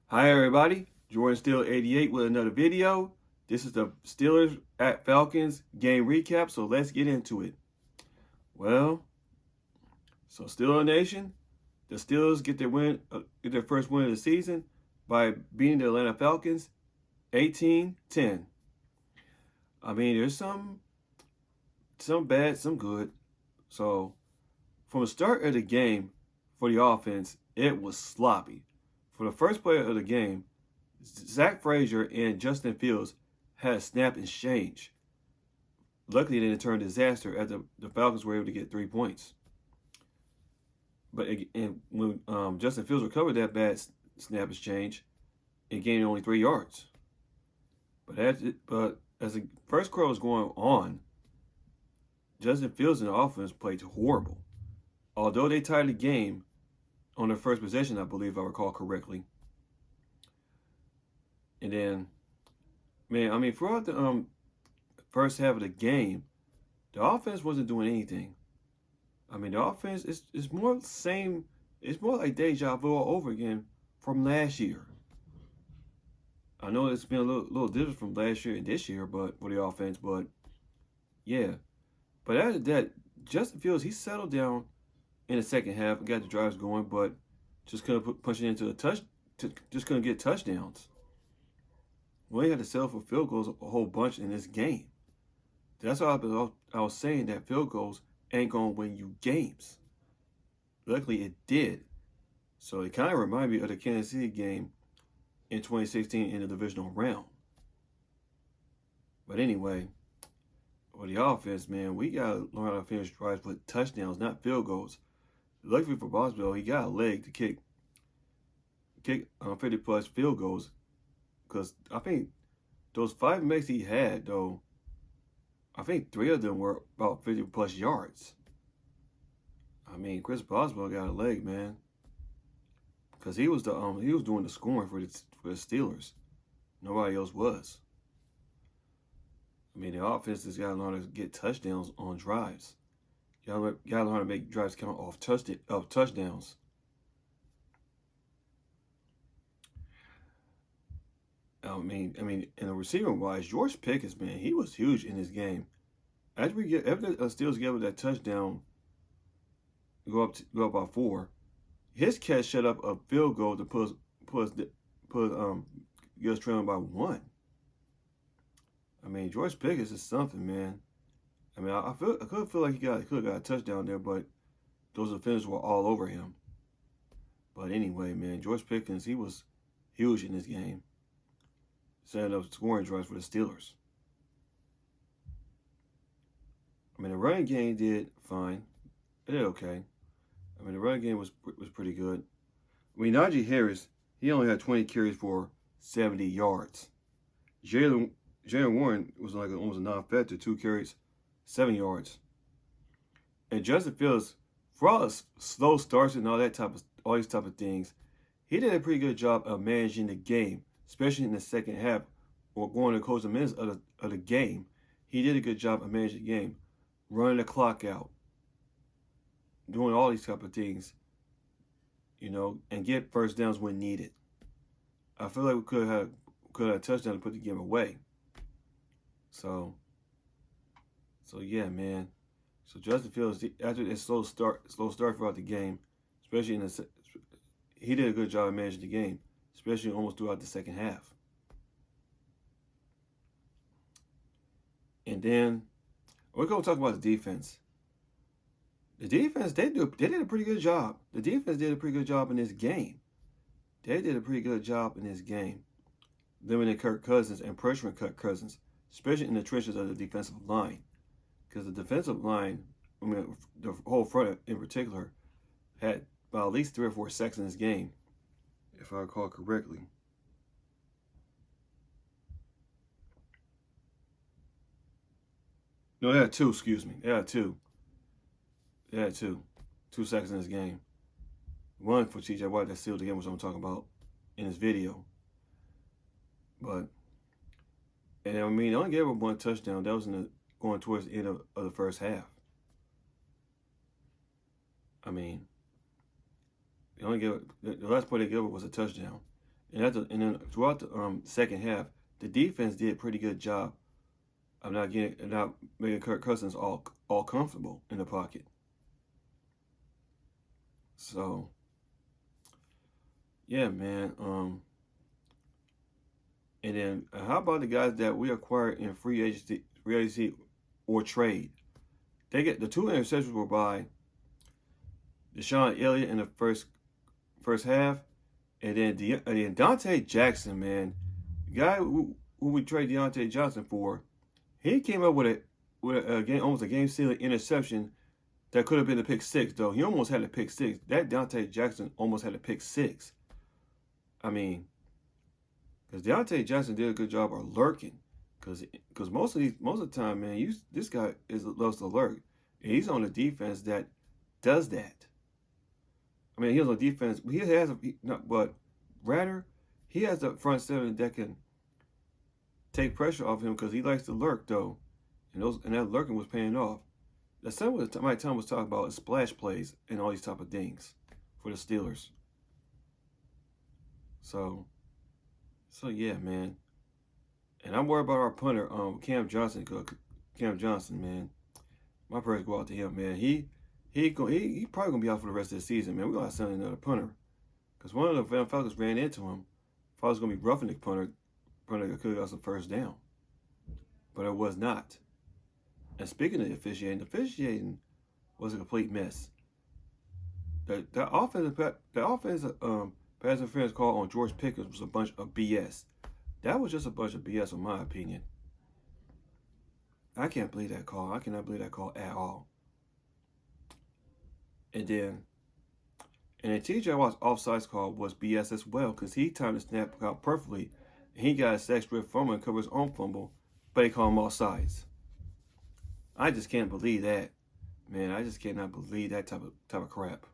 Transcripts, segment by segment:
Hi everybody, Jordan Steele 88 with another video. This is the Steelers at Falcons game recap, so let's get into it. Well, so Steeler Nation, the Steelers get their first win of the season by beating the Atlanta Falcons 18-10. I mean, there's some bad, some good. So from the start of the game for the offense, it was sloppy. For the first play of the game, Zach Frazier and Justin Fields had a snap and change. Luckily, it didn't turn disaster as the Falcons were able to get 3 points. But when Justin Fields recovered that bad snap and change, it gained only 3 yards. But as the first quarter was going on, Justin Fields and the offense played horrible. Although they tied the game on their first possession, I believe, if I recall correctly. And then, man, I mean, throughout the first half of the game, the offense wasn't doing anything. I mean, the offense is more the same. It's more like deja vu all over again from last year. I know it's been a little different from last year and this year, but for the offense, but yeah. But after that, Justin Fields, he settled down in the second half and got the drives going, but just couldn't push it into just couldn't get touchdowns. Well, he had to settle for field goals a whole bunch in this game. That's why I was saying that field goals ain't going to win you games. Luckily, it did. So it kind of reminded me of the Kansas City game in 2016 in the divisional round. But anyway, for the offense, man, we got to learn how to finish drives with touchdowns, not field goals. Luckily for Boswell, he got a leg to kick 50-plus field goals. Because I think those 5 makes he had, though, I think 3 of them were about 50-plus yards. I mean, Chris Boswell got a leg, man, because he was doing the scoring for the Steelers. Nobody else was. I mean, the offense has got to learn to get touchdowns on drives. Got to learn how to make drives count off touchdowns. I mean, in the receiving wise, George Pickens, man, he was huge in this game. After the Steelers gave up that touchdown, go up by 4, his catch set up a field goal to get us trailing by 1. I mean, George Pickens is something, man. I mean, I could feel like he could have got a touchdown there, but those defenders were all over him. But anyway, man, George Pickens, he was huge in this game, setting up scoring drives for the Steelers. I mean, the running game did fine. It did okay. I mean, the running game was pretty good. I mean, Najee Harris, he only had 20 carries for 70 yards. Jaylen Warren was like almost a non-factor, 2 carries, 7 yards. And Justin Fields, for all his slow starts and all these type of things, he did a pretty good job of managing the game, especially in the second half or going to close the minutes of the game. He did a good job of managing the game, running the clock out, doing all these type of things, you know, and get first downs when needed. I feel like we could have a touchdown to put the game away. So yeah, man. So Justin Fields, after a slow start throughout the game, especially he did a good job of managing the game, especially almost throughout the second half. And then we're going to talk about the defense. The defense, they did a pretty good job. The defense did a pretty good job in this game. They did a pretty good job in this game, limiting Kirk Cousins and pressuring Kirk Cousins, especially in the trenches of the defensive line. Because the defensive line, I mean, the whole front in particular, had about at least 3 or 4 sacks in this game, if I recall correctly. No, they had 2, excuse me. They had 2. They had 2 sacks in this game. 1 for TJ Watt that sealed the game, which I'm talking about in this video. But, and I mean, they only gave up 1 touchdown. That was going towards the end of the first half. I mean, they only gave the last play they gave up was a touchdown. And then throughout the second half, the defense did a pretty good job of not making Kirk Cousins all comfortable in the pocket. So yeah, man. And then how about the guys that we acquired in free agency or trade? They get the 2 interceptions were by Deshaun Elliott in the first half, and then Dante Jackson, man, the guy who we traded Deontay Johnson for, he came up with a game, almost a game-sealing interception that could have been a pick six, though. He almost had a pick six. That Dante Jackson almost had a pick six. I mean, because Deontay Jackson did a good job of lurking. Because most of the time, man, this guy loves to lurk. And he's on a defense that does that. I mean, he has a defense. But rather, he has a front seven that can take pressure off him because he likes to lurk, though. And that lurking was paying off. That's what Mike Tom was talking about, is splash plays and all these type of things for the Steelers. So yeah, man. And I'm worried about our punter, Cam Johnson. Cam Johnson, man. My prayers go out to him, man. He probably gonna be out for the rest of the season, man. We're gonna have to send another punter. Because one of the Falcons ran into him. Thought it was gonna be roughing the punter. Punter could have got some first down. But it was not. And speaking of the officiating was a complete mess. The offensive pass interference call on George Pickens was a bunch of BS. That was just a bunch of BS, in my opinion. I can't believe that call. I cannot believe that call at all. And then TJ Watt's offsides call was BS as well, because he timed the snap out perfectly. And he got a sack strip fumble and covered his own fumble, but they call him offsides. I just can't believe that, man. I just cannot believe that type of crap.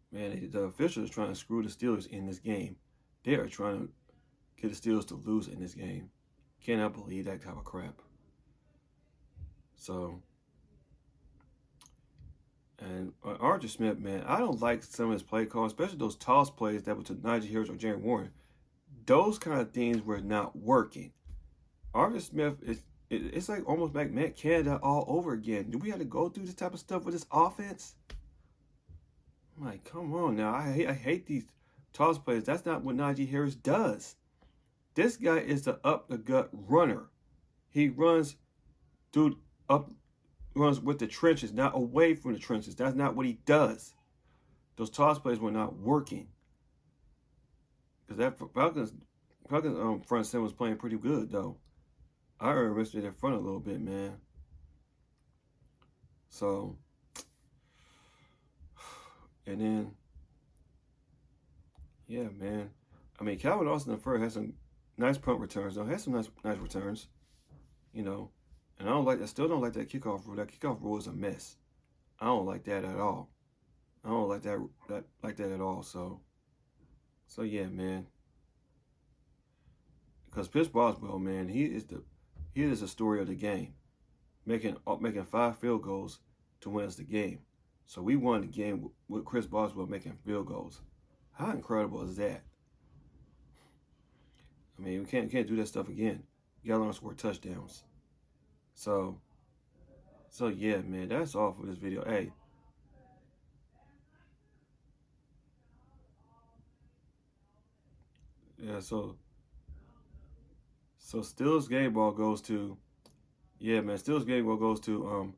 Man, the officials are trying to screw the Steelers in this game. They are trying to get the Steelers to lose in this game. Cannot believe that type of crap. So, and Arthur Smith, man, I don't like some of his play calls, especially those toss plays that were to Najee Harris or Jared Warren. Those kind of things were not working. Arthur Smith it's like almost like Matt Canada all over again. Do we have to go through this type of stuff with this offense? I'm like, come on now. I hate these toss plays. That's not what Najee Harris does. This guy is the up-the-gut runner. He runs with the trenches, not away from the trenches. That's not what he does. Those toss plays were not working. Because that Falcons front seven was playing pretty good, though. I risked it in front a little bit, man. So, and then, yeah, man. I mean, Calvin Austin III had some nice punt returns, though. Had some nice returns, you know. And I still don't like that kickoff rule. That kickoff rule is a mess. I don't like that at all. I don't like that at all. So yeah, man. Because Pitts Boswell, man, he is the story of the game, making 5 field goals to win us the game. So we won the game with Chris Boswell making field goals. How incredible is that? I mean, we can't do that stuff again. You gotta learn to score touchdowns. So yeah, man, that's all for this video. Hey. Yeah, so Steelers game ball goes to, yeah, man, Steelers game ball goes to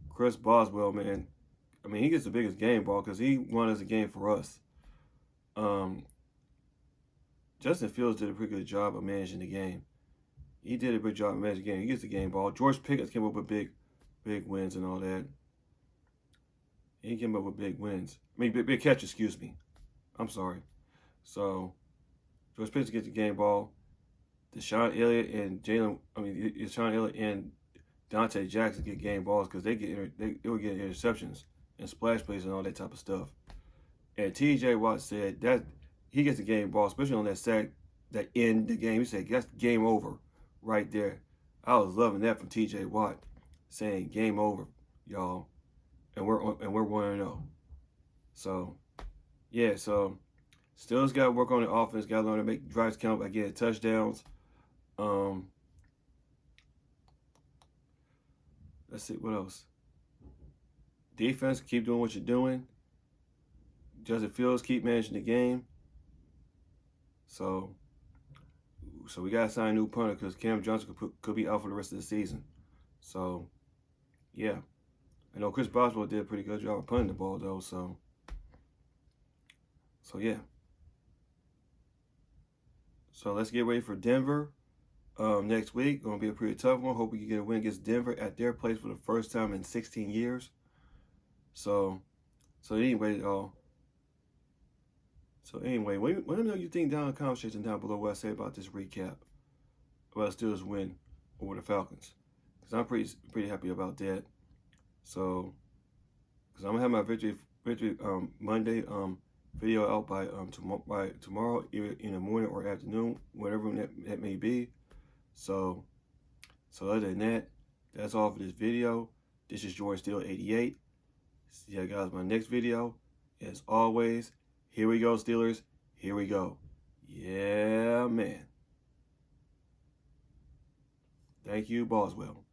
Chris Boswell, man. I mean, he gets the biggest game ball because he won as a game for us. Justin Fields did a pretty good job of managing the game. He did a good job of managing the game. He gets the game ball. George Pickens came up with big wins and all that. He came up with big wins. I mean, big catch, excuse me. I'm sorry. So, George Pickens gets the game ball. Deshaun Elliott and Dante Jackson get game balls because they were getting interceptions and splash plays and all that type of stuff. And TJ Watt said that he gets the game ball, especially on that sack that end the game. He said that's game over right there. I was loving that from TJ Watt, saying game over, y'all, and we're 1-0. So yeah, so Steelers got to work on the offense. Got to learn to make drives count by getting touchdowns. Let's see what else. Defense, keep doing what you're doing. Justin Fields, keep managing the game. So we got to sign a new punter because Cam Johnson could be out for the rest of the season. So, yeah. I know Chris Boswell did a pretty good job of punting the ball, though. So yeah. So let's get ready for Denver next week. Going to be a pretty tough one. Hope we can get a win against Denver at their place for the first time in 16 years. So anyway, let me know what you think down in the comment section down below what I say about this recap. Well, Steelers win over the Falcons. Because I'm pretty happy about that. So, because I'm gonna have my victory Monday video out by tomorrow, either in the morning or afternoon, whatever that may be. So other than that, that's all for this video. This is Jordan Steele 88. See you guys in my next video. As always, here we go, Steelers. Here we go. Yeah, man. Thank you, Boswell.